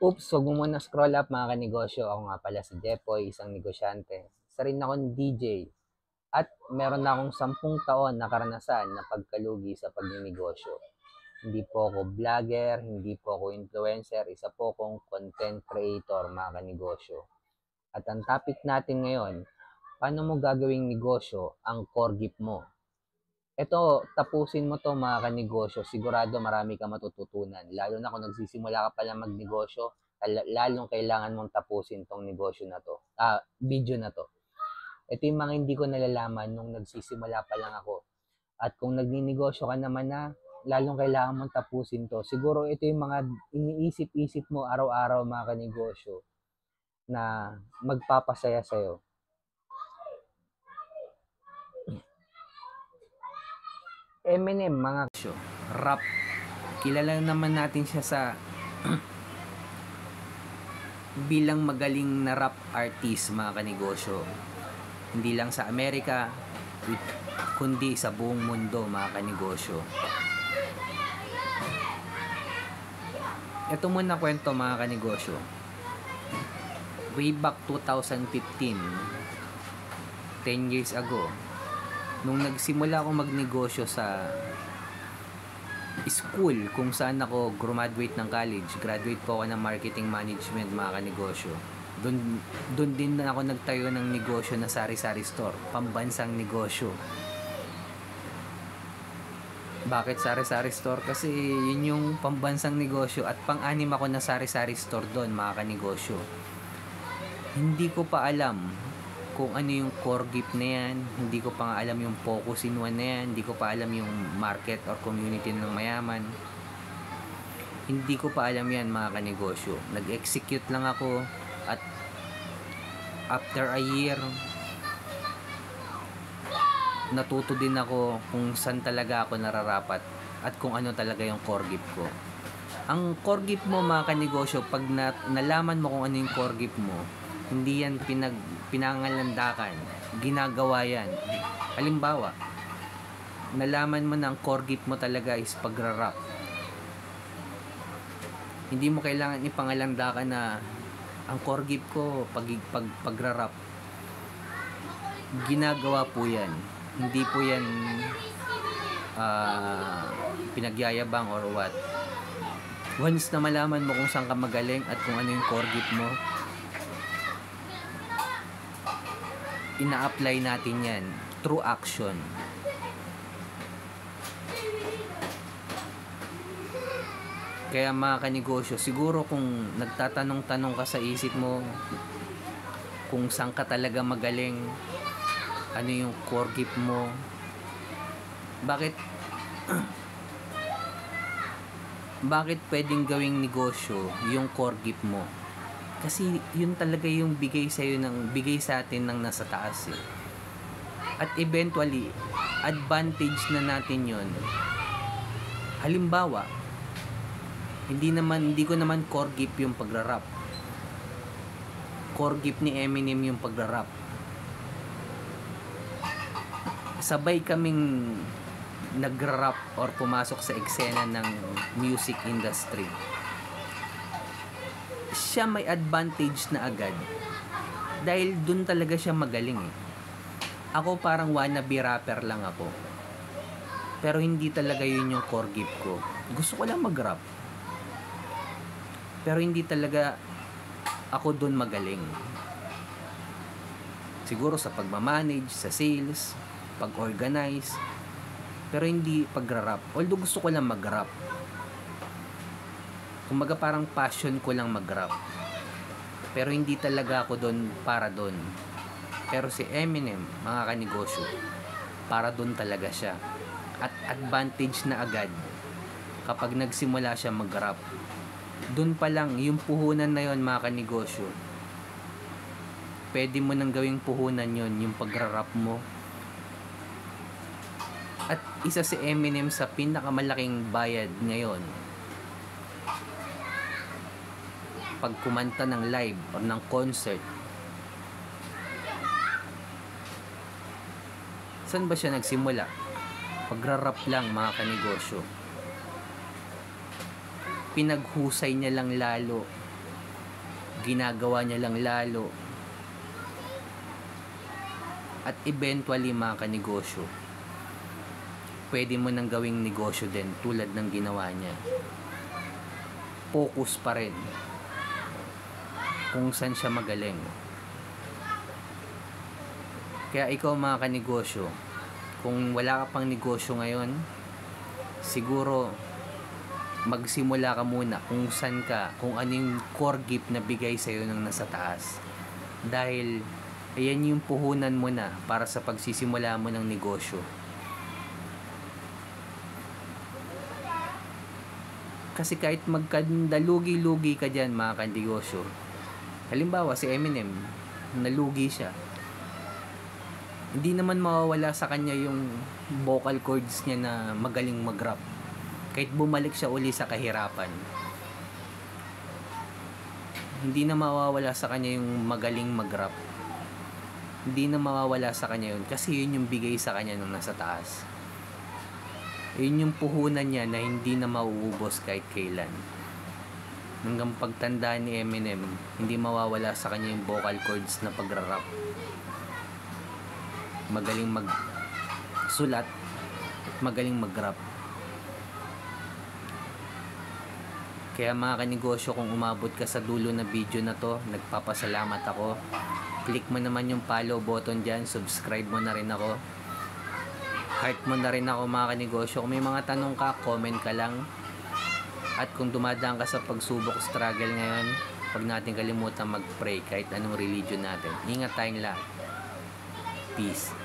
Oops, wag mo muna scroll up mga kanegosyo. Ako nga pala si Jepoy, isang negosyante. Isa rin akong DJ. At meron na akong 10 taon na karanasan na pagkalugi sa pagninegosyo. Hindi po ako vlogger, hindi po ako influencer, isa po akong content creator mga kanegosyo. At ang topic natin ngayon, paano mo gagawing negosyo ang core gift mo? Ito, tapusin mo 'to mga kanegosyo, sigurado marami kang matututunan. Lalo na kung nagsisimula ka pa lang magnegosyo, lalong kailangan mong tapusin 'tong negosyo na 'to, video na 'to. Ito yung mga hindi ko nalalaman nung nagsisimula pa lang ako. At kung nagninegosyo ka naman na, lalong kailangan mong tapusin 'to. Siguro ito yung mga iniisip-isip mo araw-araw mga kanegosyo na magpapasaya sa'yo. Eminem, mga rap. Kilala naman natin siya sa bilang magaling na rap artist mga kanegosyo. Hindi lang sa Amerika, kundi sa buong mundo mga kanegosyo. Ito muna kwento mga kanegosyo. Way back 2015, 10 years ago, nung nagsimula ako magnegosyo sa school kung saan ako graduate ng college. Graduate po ako ng marketing management mga kanegosyo. Doon din ako nagtayo ng negosyo na sari-sari store, pambansang negosyo. Bakit sari-sari store? Kasi yun yung pambansang negosyo at pang-anim ako na sari-sari store doon mga kanegosyo. Hindi ko pa alam kung ano yung core gift na yan, hindi ko pa nga alam yung focus in one na yan, hindi ko pa alam yung market or community ng mayaman. Hindi ko pa alam yan mga kanegosyo. Nag-execute lang ako at after a year, natuto din ako kung saan talaga ako nararapat at kung ano talaga yung core gift ko. Ang core gift mo mga kanegosyo, pag nalaman mo kung ano yung core gift mo, hindi yan pinangalandakan, ginagawa yan. Halimbawa, nalaman mo na ang core gift mo talaga is pagrarap. Hindi mo kailangan ipangalandakan na ang core gift ko pagrarap. Ginagawa po yan. Hindi po yan pinagyayabang or what. Once na malaman mo kung saan ka magaling at kung ano yung core gift mo, ina-apply natin yan through action. Kaya mga kanegosyo, siguro kung nagtatanong-tanong ka sa isip mo kung saan ka talaga magaling, ano yung core gift mo, bakit pwedeng gawing negosyo yung core gift mo? Kasi yun talaga yung bigay sa atin ng nasa taas eh. At eventually, advantage na natin yun. Halimbawa, hindi ko naman core gift yung pagrarap. Core gift ni Eminem yung pagrarap. Sabay kaming nagrarap or pumasok sa eksena ng music industry. Siya may advantage na agad dahil dun talaga siya magaling eh. Ako parang wannabe rapper lang ako, pero hindi talaga yun yung core gift ko. Gusto ko lang mag-rap, pero hindi talaga ako dun magaling. Siguro sa pagmamanage, sa sales, pag-organize, pero hindi pagra-rap. Although gusto ko lang mag-rap, kumbaga parang passion ko lang mag-rap, pero hindi talaga ako doon para doon. Pero si Eminem mga kanegosyo, para doon talaga siya at advantage na agad kapag nagsimula siya mag-rap. Doon pa lang yung puhunan na yon mga kanegosyo, pwede mo nang gawing puhunan yon yung pagra-rap mo. At isa si Eminem sa pinakamalaking bayad ngayon pag kumanta ng live or ng concert. Saan ba siya nagsimula? Pagrarap lang mga kanegosyo. Pinaghusay niya lang lalo ginagawa niya lang lalo. At eventually mga kanegosyo, pwede mo nang gawing negosyo din tulad ng ginawa niya. Focus pa rin kung saan siya magaling. Kaya ikaw mga kanegosyo, kung wala ka pang negosyo ngayon, siguro magsimula ka muna kung saan ka, kung ano yung core gift na bigay sa'yo ng nasa taas. Dahil ayan yung puhunan mo na para sa pagsisimula mo ng negosyo. Kasi kahit magkandalugi-lugi ka dyan mga kanegosyo, halimbawa si Eminem, nalugi siya, hindi naman mawawala sa kanya yung vocal cords niya na magaling mag-rap. Kahit bumalik siya uli sa kahirapan, hindi na mawawala sa kanya yung magaling mag-rap. Hindi na mawawala sa kanya yun kasi yun yung bigay sa kanya nung nasa taas. Yun yung puhunan niya na hindi na mauubos kahit kailan. Hanggang pagtanda ni Eminem, hindi mawawala sa kanya yung vocal cords na pagra-rap. Magaling mag-sulat at magaling mag-rap. Kaya mga kanegosyo, kung umabot ka sa dulo na video na to, nagpapasalamat ako. Click mo naman yung follow button dyan, subscribe mo na rin ako, heart mo na rin ako mga kanegosyo. Kung may mga tanong ka, comment ka lang. At kung dumadaan ka sa pagsubok, struggle ngayon, huwag natin kalimutan mag-pray kahit anong religion natin. Ingat tayong lahat. Peace.